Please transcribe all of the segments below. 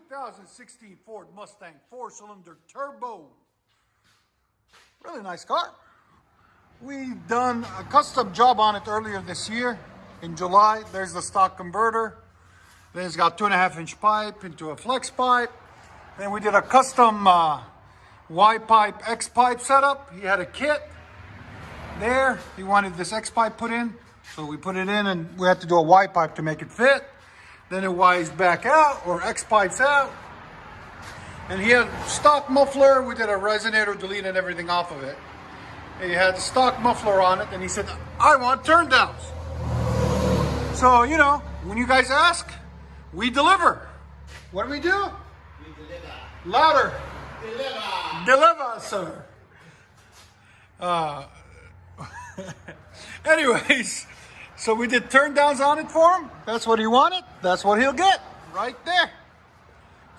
2016 Ford Mustang 4-cylinder turbo. Really nice car. We done a custom job on it earlier this year in July. There's the stock converter. Then it's got 2.5-inch pipe into a flex pipe. Then we did a custom Y pipe, X pipe setup. He had a kit there. He wanted this X pipe put in, so we put it in, and we had to do a Y pipe to make it fit. Then it Y's back out, or X pipes out. And he had stock muffler. We did a resonator, deleted everything off of it. He had the stock muffler on it, and he said, I want turn downs. So, you know, when you guys ask, we deliver. What do? We deliver. Louder. Deliver, sir. Anyways, so we did turn downs on it for him. That's what he wanted. That's what he'll get right there.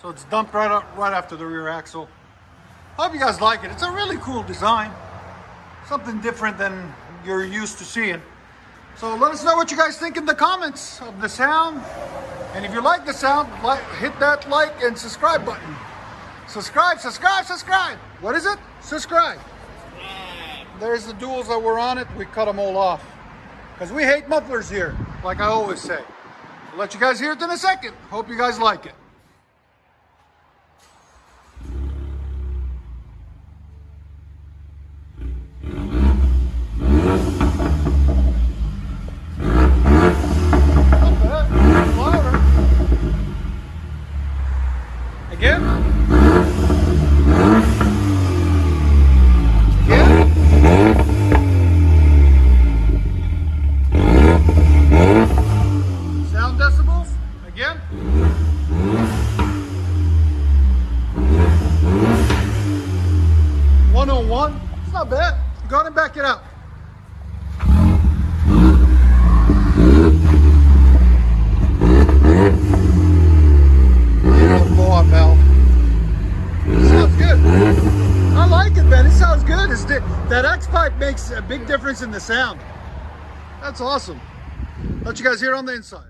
So it's dumped right after the rear axle. Hope you guys like it. It's a really cool design. Something different than you're used to seeing. So let us know what you guys think in the comments of the sound. And if you like the sound, hit that like and subscribe button. Subscribe. What is it? Subscribe. There's the duals that were on it. We cut them all off, because we hate mufflers here, like I always say. I'll let you guys hear it in a second. Hope you guys like it. Again. Sound decibels. Again. 101. It's not bad. Go ahead and back it up. Blow-off valve. It sounds good. I like it, man. It sounds good. That X pipe makes a big difference in the sound. That's awesome. Let you guys hear it on the inside.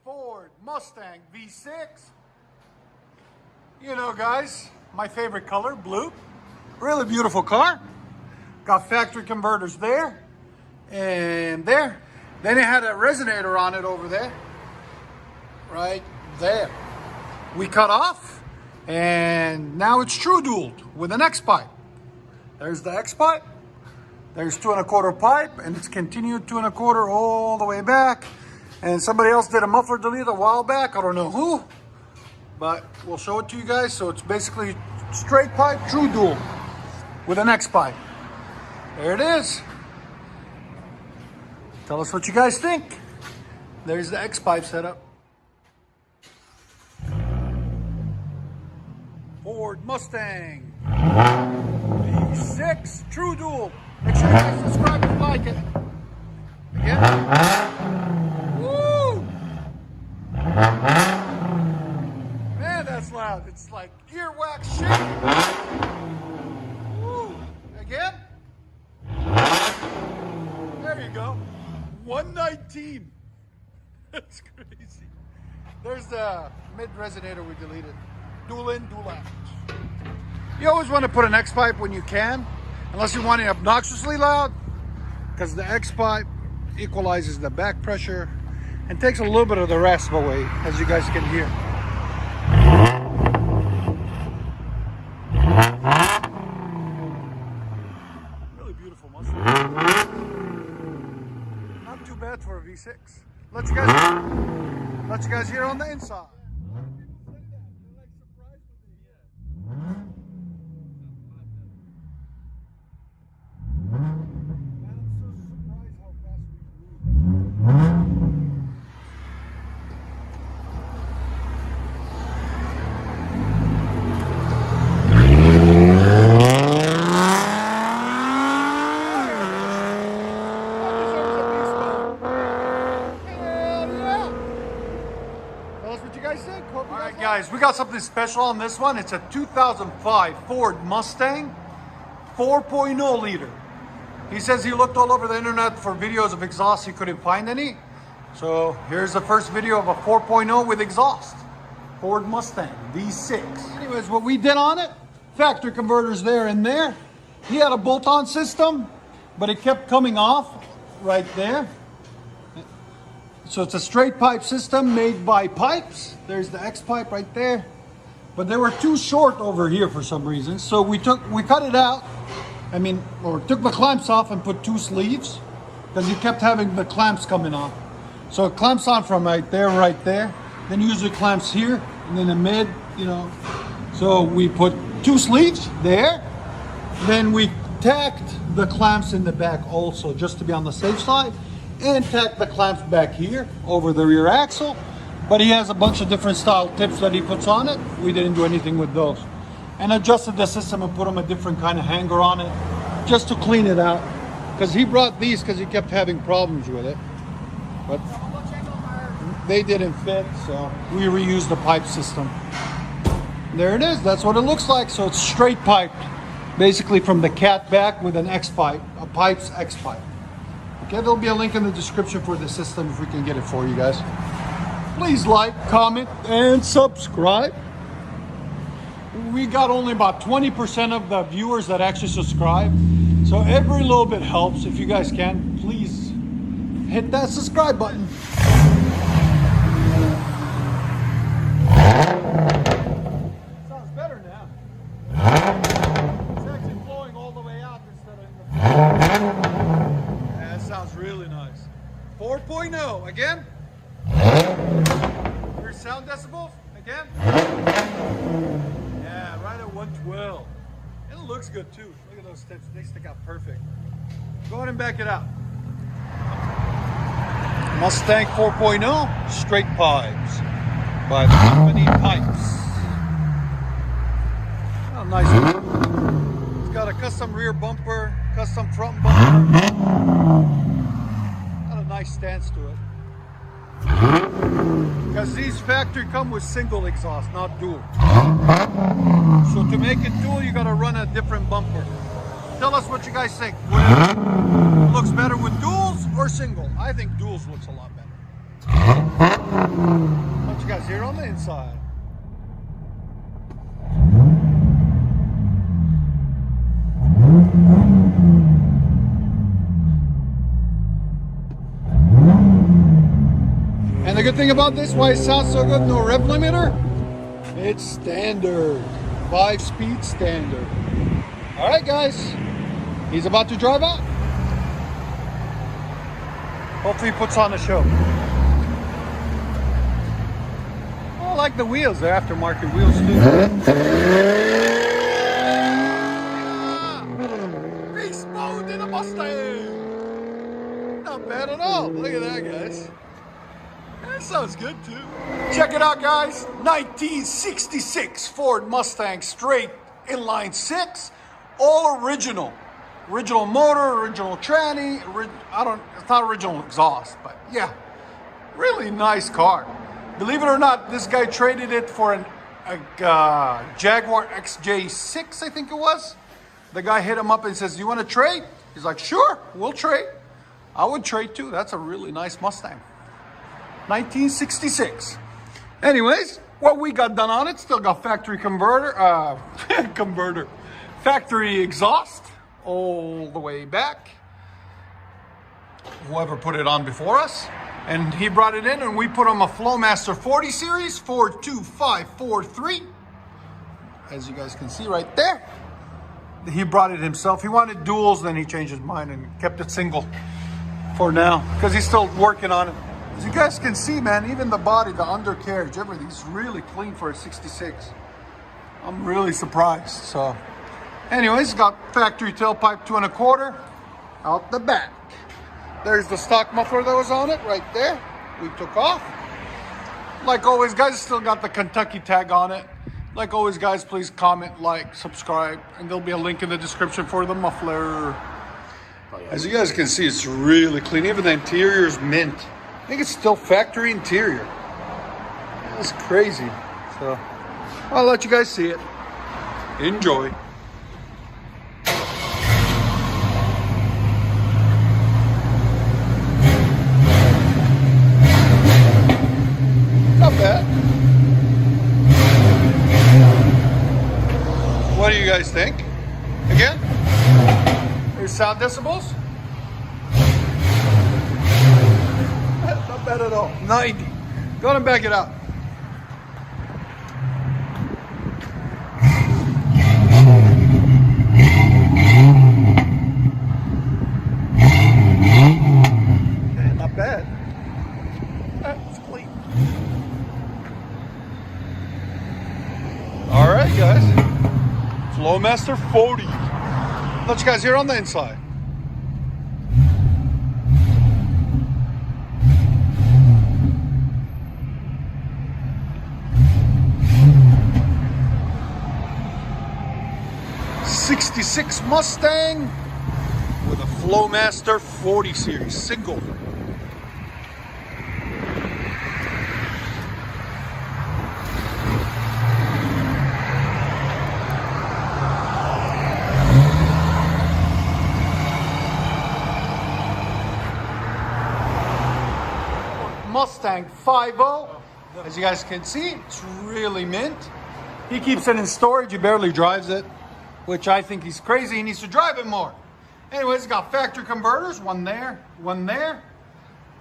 Ford Mustang V6. You know, guys, my favorite color, blue. Really beautiful car. Got factory converters there and there. Then it had a resonator on it over there, right there. We cut off, and now it's true dualed with an X pipe. There's the X pipe. There's 2 1/4 pipe, and it's continued 2 1/4 all the way back. And somebody else did a muffler delete a while back. I don't know who, but we'll show it to you guys. So it's basically straight pipe, true dual with an X pipe. There it is. Tell us what you guys think. There's the X pipe setup. Ford Mustang V6 true dual. Make sure you guys subscribe if you like it. Again. Man, that's loud. It's like earwax shaking. Woo. Again. There you go. 119. That's crazy. There's the mid resonator we deleted. Dual in, dual out. You always want to put an X pipe when you can, unless you want it obnoxiously loud, because the X pipe equalizes the back pressure and takes a little bit of the rasp away, as you guys can hear. Really beautiful Mustang. Not too bad for a V6. Let you guys hear on the inside. Tell us what you guys think. All right, guys, we got something special on this one. It's a 2005 Ford Mustang 4.0 liter. He says he looked all over the internet for videos of exhaust. He couldn't find any. So here's the first video of a 4.0 with exhaust. Ford Mustang V6. Anyways, what we did on it, factory converters there and there. He had a bolt-on system, but it kept coming off right there. So it's a straight pipe system made by pipes. There's the X pipe right there. But they were too short over here for some reason. So we cut it out. Or took the clamps off and put 2 sleeves because he kept having the clamps coming off. So it clamps on from right there. Then usually clamps here and then the mid, So we put 2 sleeves there. Then we tacked the clamps in the back also just to be on the safe side. And tacked the clamps back here over the rear axle. But he has a bunch of different style tips that he puts on it. We didn't do anything with those. And adjusted the system and put him a different kind of hanger on it just to clean it out. Because he brought these because he kept having problems with it. But they didn't fit, so we reused the pipe system. There it is. That's what it looks like. So it's straight piped. Basically from the cat back with an X pipe. A pipe's X pipe. Okay, there'll be a link in the description for the system if we can get it for you guys. Please like, comment, and subscribe. We got only about 20% of the viewers that actually subscribe. So every little bit helps. If you guys can, please hit that subscribe button. Sounds better now. It's actually flowing all the way out instead of in the front. That sounds really nice. 4.0 again. Your sound decibels again. Yeah, right at 112. And it looks good too. Look at those tips. They stick out perfect. Go ahead and back it out. Mustang 4.0 straight pipes by the company Pipes. Oh, nice. It's got a custom rear bumper, custom front bumper. Got a nice stance to it. Because these factory come with single exhaust, not dual. So to make it dual, you gotta run a different bumper. Tell us what you guys think. Looks better with duals or single? I think duals looks a lot better. What you guys hear on the inside? And the good thing about this, why it sounds so good, no rev limiter, it's standard. 5-speed standard. All right, guys. He's about to drive out. Hopefully he puts on a show. Oh, I like the wheels. They're aftermarket wheels too. Beast mode in a Mustang. Not bad at all. Look at that, guys. That sounds good too. Check it out, guys. 1966 Ford Mustang straight inline 6. All original. Original motor, original tranny. It's not original exhaust, but yeah. Really nice car. Believe it or not, this guy traded it for a Jaguar XJ6, I think it was. The guy hit him up and says, "You want to trade?" He's like, "Sure, we'll trade." I would trade too. That's a really nice Mustang. 1966. Anyways, what we got done on it, still got factory factory exhaust all the way back. Whoever put it on before us. And he brought it in and we put on a Flowmaster 40 series 42543. As you guys can see right there. He brought it himself. He wanted duals, then he changed his mind and kept it single for now because he's still working on it. As you guys can see, man, even the body, the undercarriage, everything's really clean for a 66. I'm really surprised. So, anyways, got factory tailpipe 2 1/4 out the back. There's the stock muffler that was on it right there. We took off. Like always, guys, still got the Kentucky tag on it. Like always, guys, please comment, like, subscribe, and there'll be a link in the description for the muffler. As you guys can see, it's really clean. Even the interior is mint. I think it's still factory interior. That's crazy. So I'll let you guys see it. Enjoy. Not bad. What do you guys think? Again? Your sound decibels? Not bad at all. 90. Go ahead and back it up. Not bad. That's clean. All right, guys. Flowmaster 40. Let you guys hear on the inside. '66 Mustang with a Flowmaster 40 series single. Mustang 5.0. As you guys can see, it's really mint. He keeps it in storage. He barely drives it, which I think he's crazy. He needs to drive it more. Anyways, it's got factory converters, one there,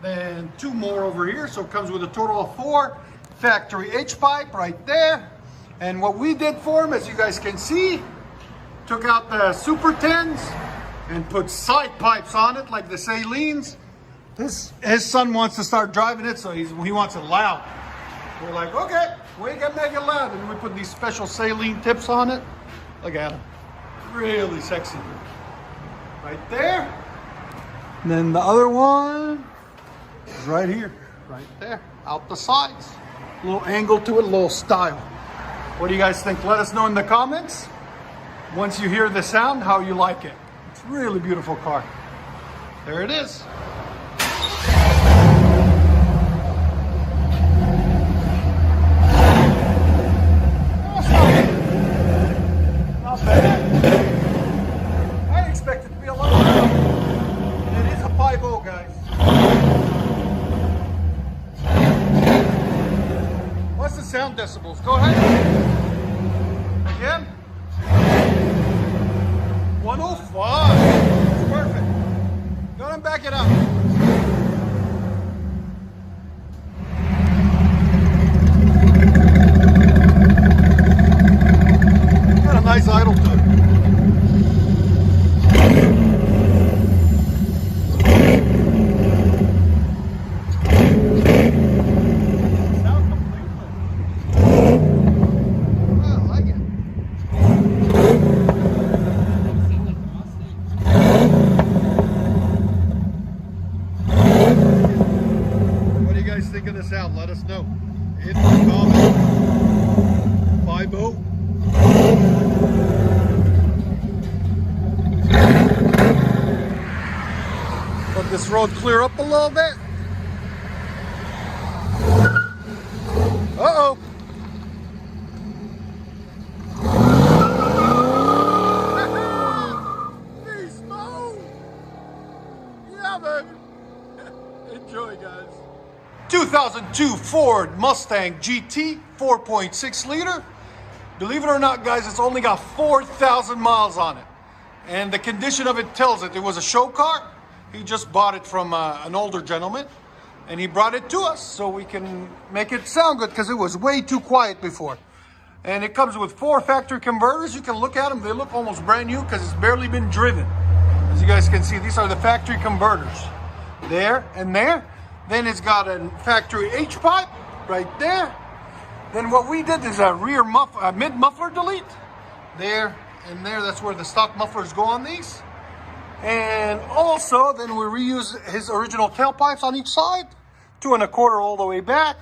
then two more over here. So it comes with a total of 4. Factory H-pipe right there. And what we did for him, as you guys can see, took out the Super 10s and put side pipes on it like the Salines. His son wants to start driving it, so he wants it loud. We're like, okay, we can make it loud. And we put these special saline tips on it. Look at him. Really sexy. Right there. And then the other one is right here. Right there. Out the sides. A little angle to it, a little style. What do you guys think? Let us know in the comments. Once you hear the sound, how you like it. It's a really beautiful car. There it is. I expect it to be a lot better. It is a 5.0, guys. What's the sound decibels? Go ahead. Again. 105. It's perfect. Go ahead and back it up. Got a nice idle to it. Think of the sound, let us know in the comments. 5.0. Let this road clear up a little bit. Uh-oh. Beast mode. Yeah, baby. Enjoy, guys. 2002 Ford Mustang GT 4.6 liter. Believe it or not, guys, it's only got 4,000 miles on it. And the condition of it tells it. It was a show car. He just bought it from an older gentleman. And he brought it to us so we can make it sound good because it was way too quiet before. And it comes with 4 factory converters. You can look at them. They look almost brand new because it's barely been driven. As you guys can see, these are the factory converters. There and there. Then it's got a factory H-pipe right there. Then what we did is a rear mid muffler delete. There and there, that's where the stock mufflers go on these. And also, then we reuse his original tailpipes on each side, 2 1/4 all the way back.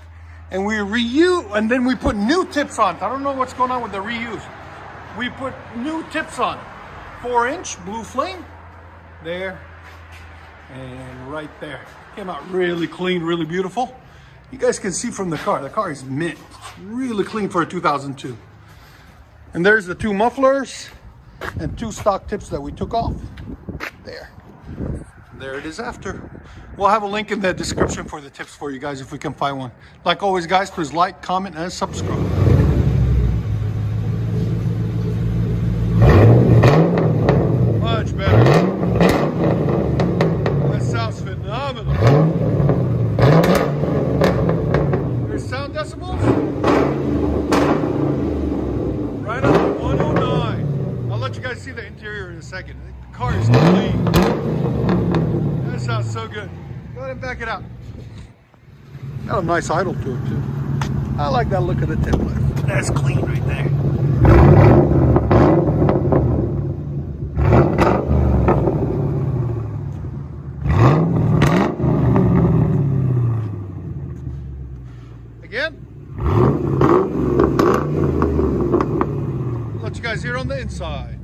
And we and then we put new tips on it. I don't know what's going on with the reuse. We put new tips on it. 4-inch blue flame, there, and right there. Came out really clean, really beautiful. You guys can see from the car is mint. It's really clean for a 2002. And there's the two mufflers and two stock tips that we took off. There it is after. We'll have a link in the description for the tips for you guys if we can find one. Like always, guys, please like, comment, and subscribe. Much better. That sounds phenomenal. There's sound decibels? Right up to 109. I'll let you guys see the interior in a second. The car is clean. That sounds so good. Go ahead and back it out. Got a nice idle to it too. I like that look of the tip lift. That's clean right there. Again. Let you guys hear on the inside.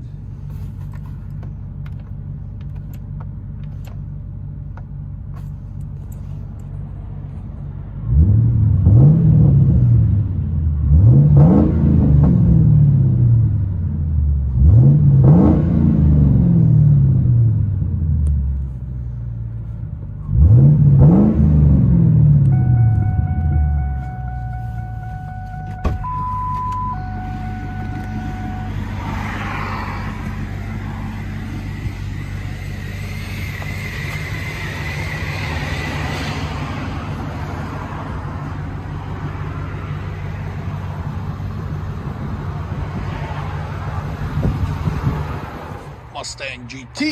Mustang GT,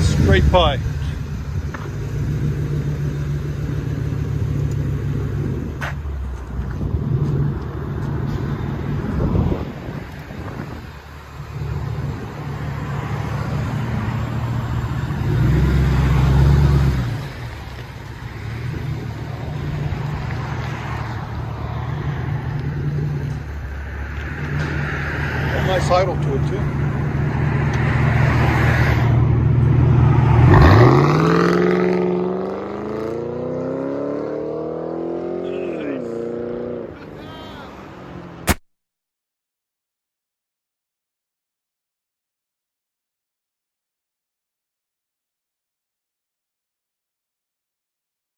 straight pipe. Nice idle to it too.